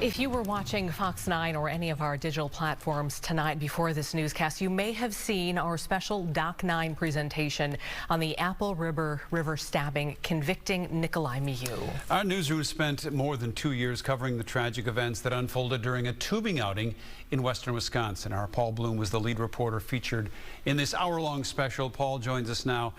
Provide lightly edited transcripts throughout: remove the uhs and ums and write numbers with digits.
If you were watching Fox 9 or any of our digital platforms tonight before this newscast, you may have seen our special Doc 9 presentation on the Apple River stabbing convicting Nicolae Miu. Our newsroom spent more than 2 years covering the tragic events that unfolded during a tubing outing in western Wisconsin. Our Paul Blume was the lead reporter featured in this hour-long special. Paul joins us now.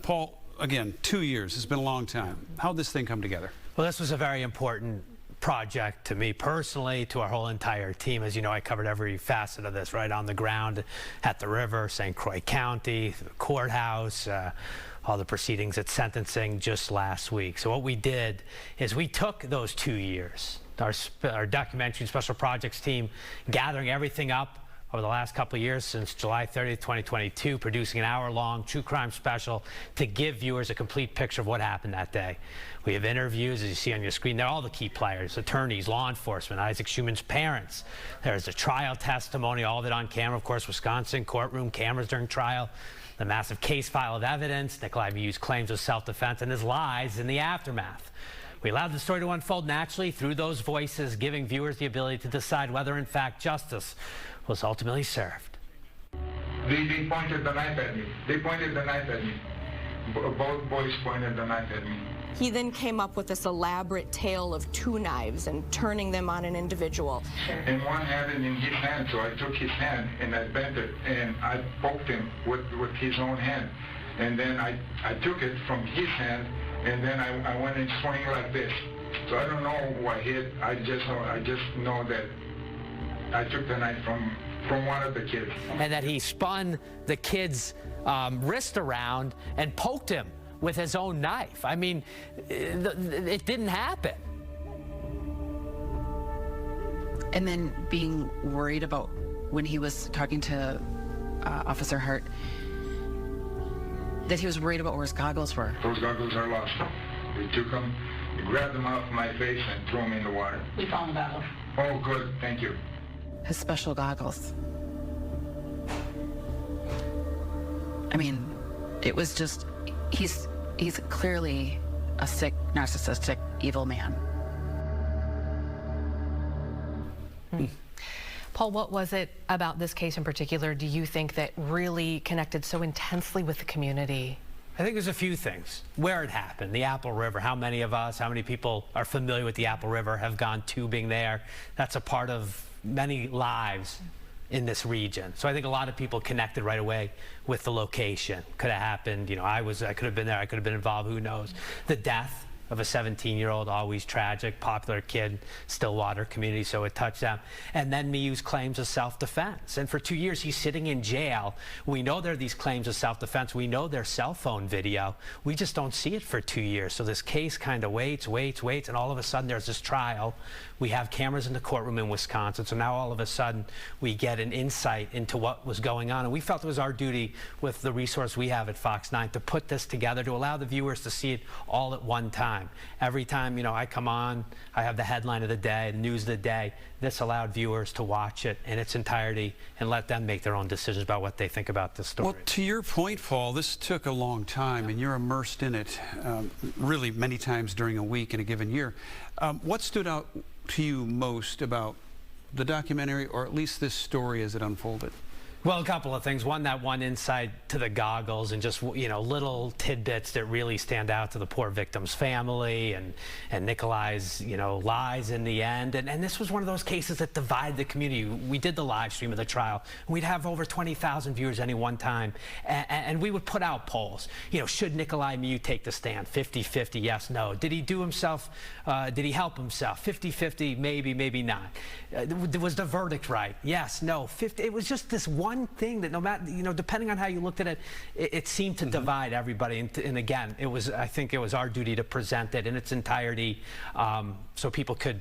Paul, again, 2 years. It's been a long time. How'd this thing come together? Well, this was a very important project to me personally, to our whole entire team. As you know, I covered every facet of this, right on the ground at the river, St. Croix County, the courthouse, all the proceedings at sentencing just last week. So what we did is we took those 2 years, our documentary and special projects team gathering everything up over the last couple of years since July 30th, 2022, producing an hour-long true crime special to give viewers a complete picture of what happened that day. We have interviews, as you see on your screen. They're all the key players: attorneys, law enforcement, Isaac Schuman's parents. There's a trial testimony, all of it on camera. Of course, Wisconsin courtroom cameras during trial. The massive case file of evidence, Nicolae Miu's claims of self-defense, and his lies in the aftermath. We allowed the story to unfold naturally through those voices, giving viewers the ability to decide whether, in fact, justice was ultimately served. They pointed the knife at me. They pointed the knife at me. Both boys pointed the knife at me. He then came up with this elaborate tale of two knives and turning them on an individual. And one had it in his hand, so I took his hand and I bent it and I poked him with his own hand. And then I took it from his hand and then I went and swung like this. So I don't know who I hit. I just know that I took the knife from one of the kids. And that he spun the kid's wrist around and poked him with his own knife. I mean, it didn't happen. And then being worried about when he was talking to Officer Hart, that he was worried about where his goggles were. Those goggles are lost. They took them, they grabbed them off my face and threw them in the water. We found the goggles. Oh, good, thank you. His special goggles. I mean, it was just, he's clearly a sick, narcissistic, evil man. Paul, what was it about this case in particular, do you think, that really connected so intensely with the community? I think there's a few things. Where it happened, the Apple River. How many of us, how many people are familiar with the Apple River, have gone tubing there? That's a part of many lives in this region. So I think a lot of people connected right away with the location. Could have happened, you know, I could have been there, I could have been involved, who knows. The death of a 17-year-old, always tragic, popular kid, Stillwater community, so it touched them. And then Miu's claims of self-defense. And for 2 years, he's sitting in jail. We know there are these claims of self-defense. We know there's cell phone video. We just don't see it for 2 years. So this case kind of waits, and all of a sudden there's this trial. We have cameras in the courtroom in Wisconsin, so now all of a sudden we get an insight into what was going on. And we felt it was our duty, with the resource we have at Fox 9, to put this together, to allow the viewers to see it all at one time. Every time, you know, I come on, I have the headline of the day, the news of the day. This allowed viewers to watch it in its entirety and let them make their own decisions about what they think about this story. Well, to your point, Paul, this took a long time, and you're immersed in it really many times during a week in a given year. What stood out to you most about the documentary, or at least this story as it unfolded? Well, a couple of things. One, that one insight to the goggles, and just, you know, little tidbits that really stand out to the poor victim's family, and Nicolae's, you know, lies in the end. And this was one of those cases that divided the community. We did the live stream of the trial. We'd have over 20,000 viewers any one time. And we would put out polls. You know, should Nicolae Miu take the stand? 50-50, yes, no. Did he do himself? Did he help himself? 50-50, maybe, maybe not. Was the verdict right? Yes, no. 50. It was just this one thing that, no matter, you know, depending on how you looked at it, it seemed to divide everybody. And again, I think it was our duty to present it in its entirety, so people could,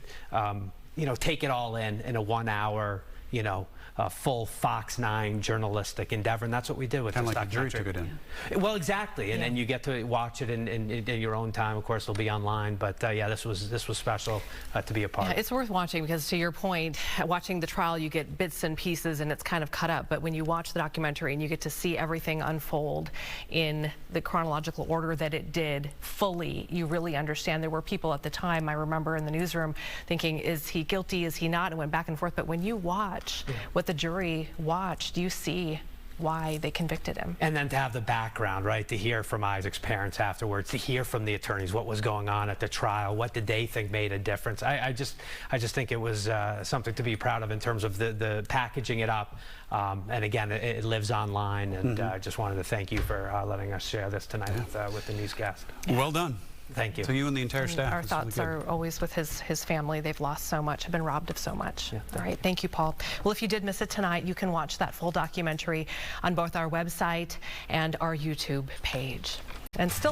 you know, take it all in a 1 hour, you know, a full Fox 9 journalistic endeavor, and that's what we did with Kind this of like the jury documentary. took it in. Well, exactly, and then you get to watch it in your own time. Of course, it'll be online, but yeah, this was special to be a part of. It's worth watching because, to your point, watching the trial, you get bits and pieces and it's kind of cut up. But when you watch the documentary and you get to see everything unfold in the chronological order that it did fully, you really understand. There were people at the time, I remember in the newsroom, thinking, is he guilty, is he not? And went back and forth. But when you watch what the jury watched, you see why they convicted him. And then to have the background, right, to hear from Isaac's parents afterwards, to hear from the attorneys what was going on at the trial, what did they think made a difference. I just think it was something to be proud of in terms of the packaging it up. And again, it lives online, and just wanted to thank you for letting us share this tonight with the newscast. Well done. Thank you. To you and the entire staff. Our It's thoughts really good. are always with his family. They've lost so much, have been robbed of so much. All right, thank you, Paul. Well, if you did miss it tonight, you can watch that full documentary on both our website and our YouTube page. And still